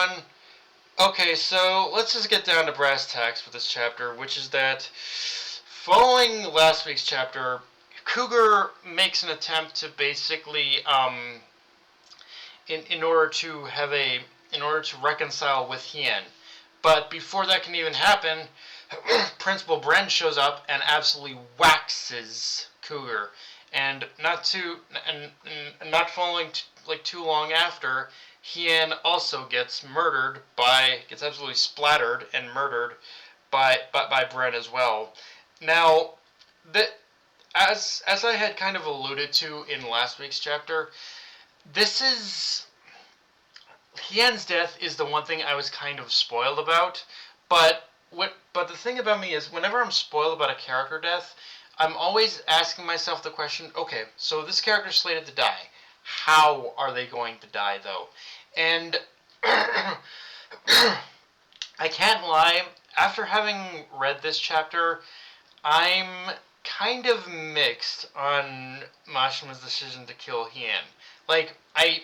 everyone. Okay, so let's just get down to brass tacks with this chapter, which is that following last week's chapter, Cougar makes an attempt to basically, in order to reconcile with Hien. But before that can even happen, Principal Bren shows up and absolutely waxes Cougar, and not following too long after, Hien also gets absolutely splattered and murdered by Bren as well. Now, that as I had kind of alluded to in last week's chapter, this is Hien's death is the one thing I was kind of spoiled about, but the thing about me is whenever I'm spoiled about a character death, I'm always asking myself the question, okay, so this character's slated to die. How are they going to die though? And I can't lie, after having read this chapter, I'm kind of mixed on Mashima's decision to kill Hien. Like I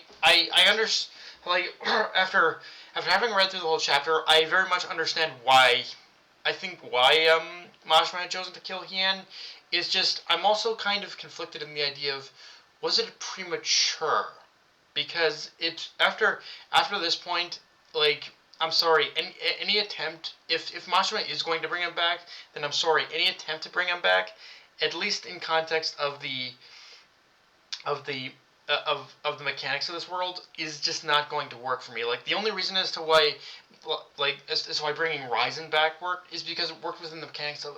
understand. Like after having read through the whole chapter, I very much understand why. I think why Mashima had chosen to kill Hien is just I'm also kind of conflicted in the idea of was it premature? Because it after this point, like I'm sorry, any attempt if Mashima is going to bring him back, then I'm sorry, any attempt to bring him back, at least in context of of the of the mechanics of this world, is just not going to work for me. Like the only reason as to why as to why bringing Ryzen back worked is because it worked within the mechanics of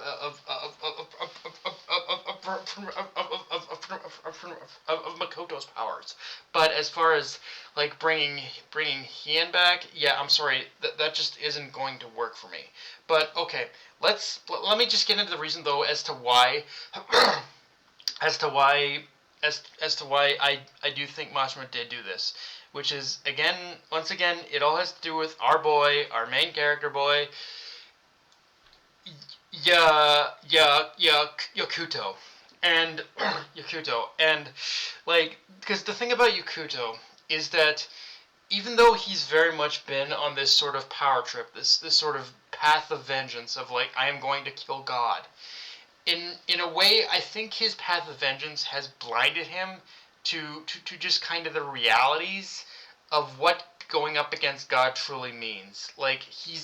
Makoto's powers. But as far as like bringing Hien back, yeah, I'm sorry, that just isn't going to work for me. But okay, let me just get into the reason though as to why as to why as to why I do think Mashima did do this, which is once again it all has to do with our boy, our main character boy, Yakuto, and Yakuto, and like because the thing about Yakuto is that even though he's very much been on this sort of power trip, this sort of path of vengeance of like I am going to kill God, in a way, I think his path of vengeance has blinded him to just kind of the realities of what going up against God truly means. Like he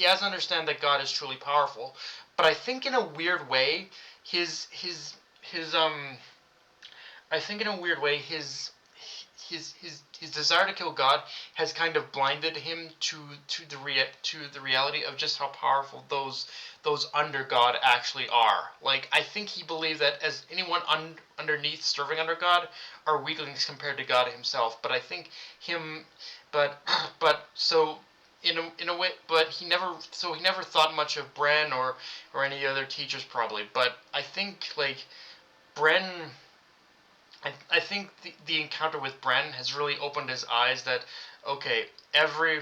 has to understand that God is truly powerful, but I think in a weird way, his I think in a weird way his desire to kill God has kind of blinded him to the reality of just how powerful those under God actually are. Like I think he believed that as anyone underneath serving under God are weaklings compared to God himself. But I think him, but but so in a way, but he never thought much of Bren or any other teachers probably. But I think like Bren I think the encounter with Bren has really opened his eyes that okay, every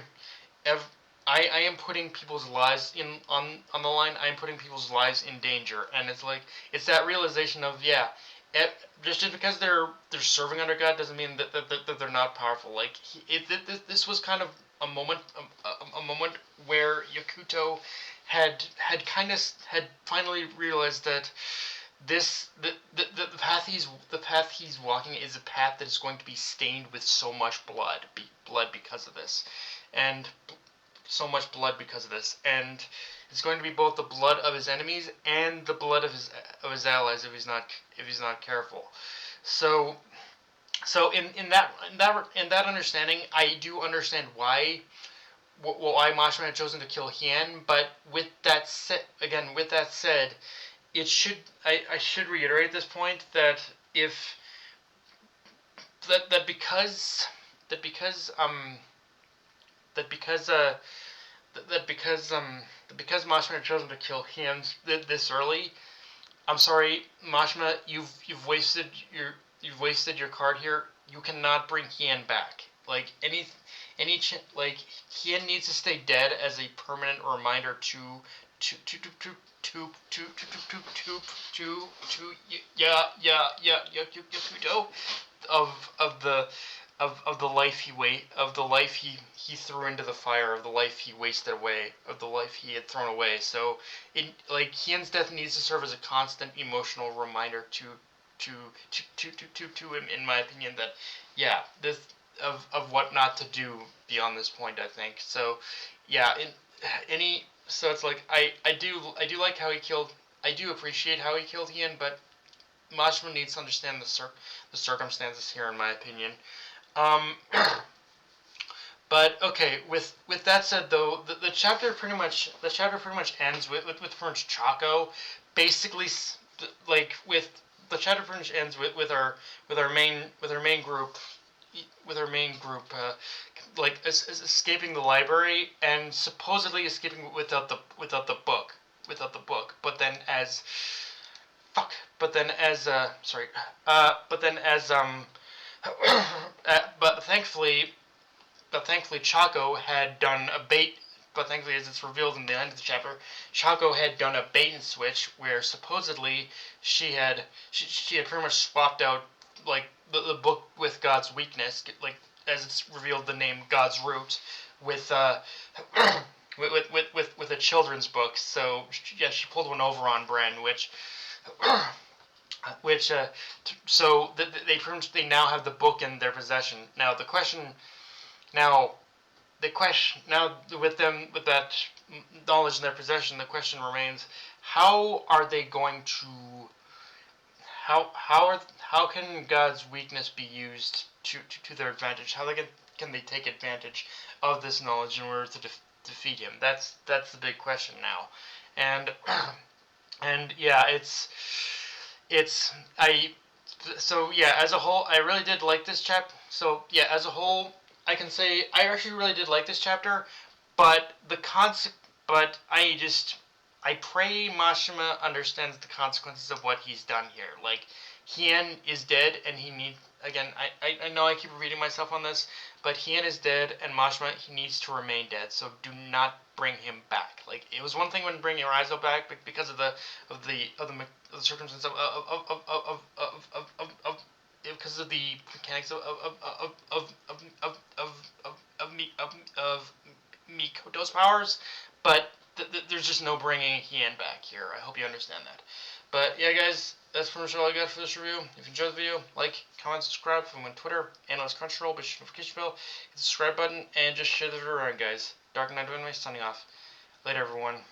I am putting people's lives on the line. I am putting people's lives in danger, and it's like it's that realization of yeah, just because they're serving under God doesn't mean that they're not powerful. Like this was kind of a moment a moment where Yakuto had finally realized that the path he's walking is a path that is going to be stained with so much blood because of this, and so much blood because of this, and it's going to be both the blood of his enemies and the blood of his allies if he's not careful. So in that understanding, I do understand why Mashima had chosen to kill Hien, but with that said, it should I should reiterate this point that if that because that because that because that because Mashima had chosen to kill him this early, I'm sorry, Mashima, you've wasted your card here. You cannot bring Hien back. Like like Hien needs to stay dead as a permanent reminder to to to to Yakuto of of the life he threw into the fire, of the life he wasted away, of the life he had thrown away. So, Kian's death needs to serve as a constant emotional reminder to to him, in my opinion, that yeah, this of what not to do beyond this point. I think so. Yeah, in any so it's like I do like how he killed. I do appreciate how he killed Ian, but Mashima needs to understand the circumstances here, in my opinion. Um, but okay, with that said, though, the chapter pretty much ends with Prince Chaco, basically like with the chapter pretty much ends with our main group with our main group like escaping the library and supposedly escaping without the book, but then as fuck, but then as sorry, but then as but thankfully Chaco had done a bait. But thankfully, as it's revealed in the end of the chapter, Chaco had done a bait and switch where supposedly she had pretty much swapped out like the book with God's weakness, like as it's revealed the name God's root, with with a children's book. So yeah, she pulled one over on Bren, which so they now have the book in their possession. Now the question now with that knowledge in their possession, the question remains: how are they going to how can God's weakness be used to their advantage? Can they take advantage of this knowledge in order to defeat him? That's the big question now, and and yeah, it's I so yeah, as a whole, I really did like this chapter. So yeah, as a whole, I can say I actually really did like this chapter, but but I pray Mashima understands the consequences of what he's done here. Like Hien is dead, and he need again. I know I keep repeating myself on this, but Hien is dead, and Mashima he needs to remain dead. So do not bring him back. Like it was one thing when bringing Raizo back, but because of the circumstances of because of the mechanics of Mikoto's powers, but there's just no bringing Hien back here. I hope you understand that. But yeah, guys, that's pretty much all I got for this review. If you enjoyed the video, like, comment, subscribe. From on Twitter, Analyst Crunchyroll, push the notification bell, hit the subscribe button, and just share the video around, guys. Dark Knight Anime signing off. Later, everyone.